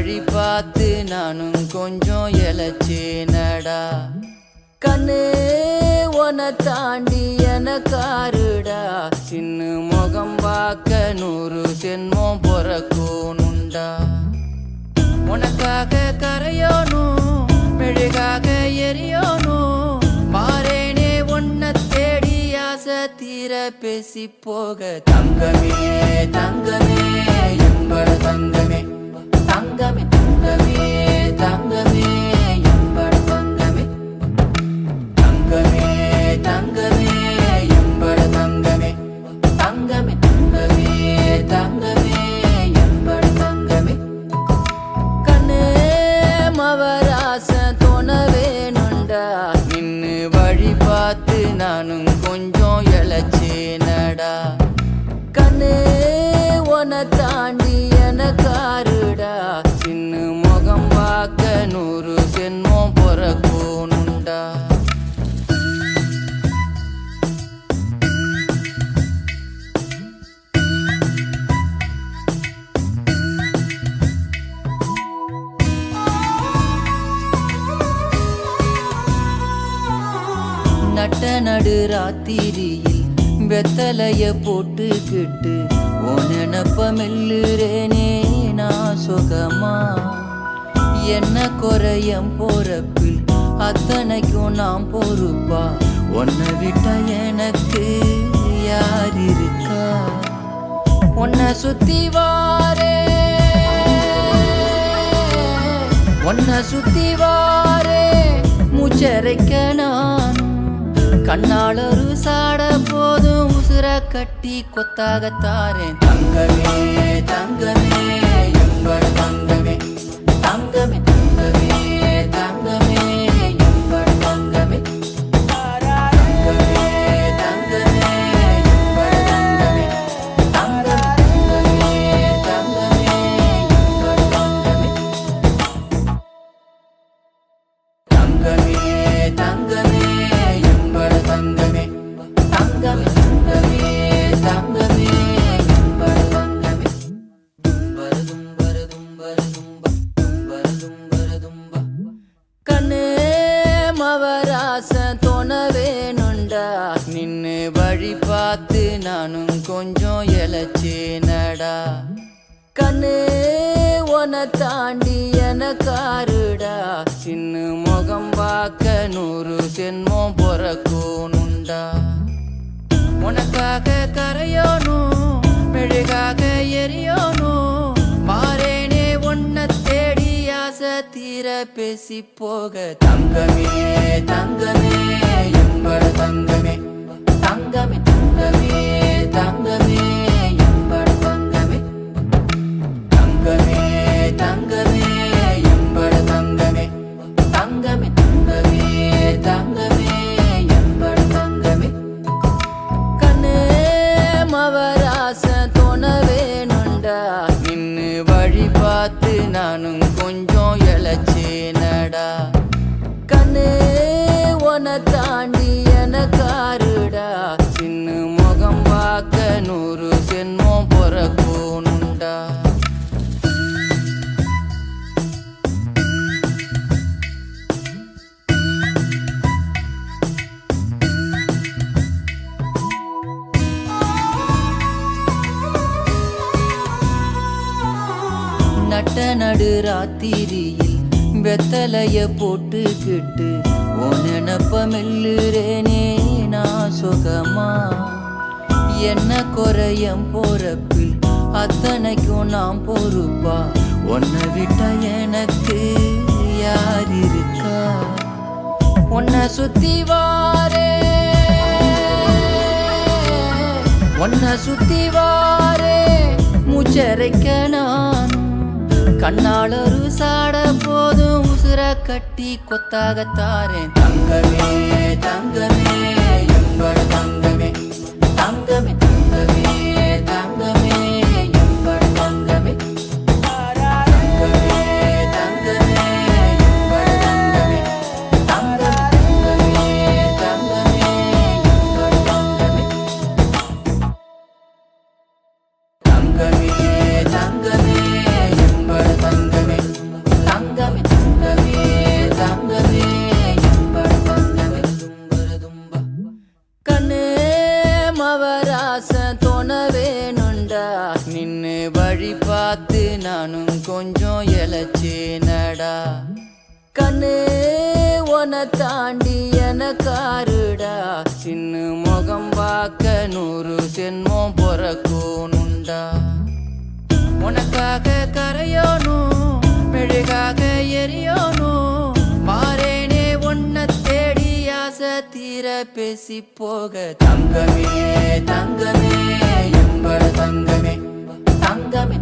வழி பார்த்து நானும் கொஞ்சம் இழைச்சேனடா. கண்ணு உன தாண்டி எனக்காருடா, சின்ன முகம் பார்க்க 100 ஜென்மம் பொறக்கணுண்டா. உனக்காக கரையோனும் மெழுகாக எரியோனும், மாறேனே உன்னை தேடி ஆசை தீர பேசி போக. தங்கமே தங்கமே என்பட தங்கமே, தங்கமே தங்கமே தங்கமே என்பட தங்கமே, தங்கமே தங்கமே என்பட தங்கமே, தங்கமே தங்கமே தங்கமே என்பட தங்கமே. கண்ணே மவராச தோண வேணுண்டா, நின்னு வழி பார்த்து நானும் கொஞ்சம் இழைச்சேனடா. கண்ணே உன தாண்டி எனக்காருடா, சின்ன முகம் பார்க்க 100 ஜென்மம் பொறக்கணுண்டா. நட்ட நடு ராத்திரியில் வெத்தலைய போட்டுக்கிட்டு உனப்ப மெல்லுறேனே நான் சுகமா. என்ன குறையம் போறப்பில் அத்தனைக்கும் நான் பொறுப்பா, உன்னை விட்ட எனக்கு யார் இருக்கா. உன்னை சுத்தி வாரே உன்னை சுத்தி வாரே மூச்சரைக்க நான், கண்ணாளொரு சாட போதும் உசுர கட்டி கொத்தாகத்தாரேன். தங்கமே தங்கமே என்பட தங்கமே, தங்கமே தங்கமே தங்கமே என்பட தங்கமே, தங்கமே தங்கமே என்பட தங்கமே, தங்கமே தங்கமே என்பட தங்கமே, தங்கமே தங்கமே என்பட தங்கமே, தங்கமே தங்கமே தங்கமே என்பட தங்கமே. தும்பர தும்பர தும்பர தும்ப தும்பர தும்பர தும்ப. கண்ணே மவராச தோண வேணுண்டா, நின்னு வழி பார்த்து நானும் கொஞ்சம் இழைச்சேனடா. கண்ணே உன தாண்டி எனக்காருடா, சின்ன முகம் பார்க்க 100 ஜென்மம் பொறக்கணுண்டா. உனக்காக கரையோனும் மெழுகாக எரியோனும், மாறேனே உன்னை தேடி ஆசை தீர பேசி போக. தங்கமே தங்கமே என்பட தங்கமே, தங்கமே தங்கமே தங்கமே என்பட தங்கமே, தங்கமே தங்கமே என்பட தங்கமே, தங்கமே தங்கமே தங்கமே என்பட தங்கமே. கண்ணே மவராச தோண வேணுண்டா, நின்னு வழி பார்த்து நானும் கொஞ்சம் இழைச்சேனடா. கண்ணே உன தாண்டி எனக்காருடா, சின்ன முகம் பார்க்க 100 ஜென்மம் பொறக்கணுண்டா. நட்ட நடு ராத்திரியில் வெத்தலைய போட்டுக்கிட்டு உனப்ப மெல்லுறேனே நான் சுகமா. என்ன குறையம் போறப்பில் அத்தனைக்கும் நான் பொறுப்பா, உன்னை விட்ட எனக்கு யார் இருக்கா. உன்னை சுத்தி வாரே உன்னை சுத்தி வாரே மூச்சரைக்க நான், கண்ணாளொரு சாட போதும் உசுர கட்டி கொத்தாகத்தாரேன். தங்கமே தங்கமே என்பட தங்கமே, தங்கமே தங்கமே தங்கமே என்பட தங்கமே, தங்கமே தங்கமே என்பட தங்கமே, தங்கமே தங்கமே என்பட தங்கமே, தங்கமே தங்கமே என்பட தங்கமே. வழி பார்த்து நானும் கொஞ்சம் இழைச்சேனடா. கண்ணு உன தாண்டி எனக்காருடா, சின்ன முகம் பார்க்க 100 சென்மம் பொறக்கணுண்டா. உனக்காக கரையோனும் மெழுகாக எரியோனும், மாறேனே உன்னை தேடி ஆசை தீர பேசி போக. தங்கமே தங்கமே எம்பட தங்கமே, தங்கமே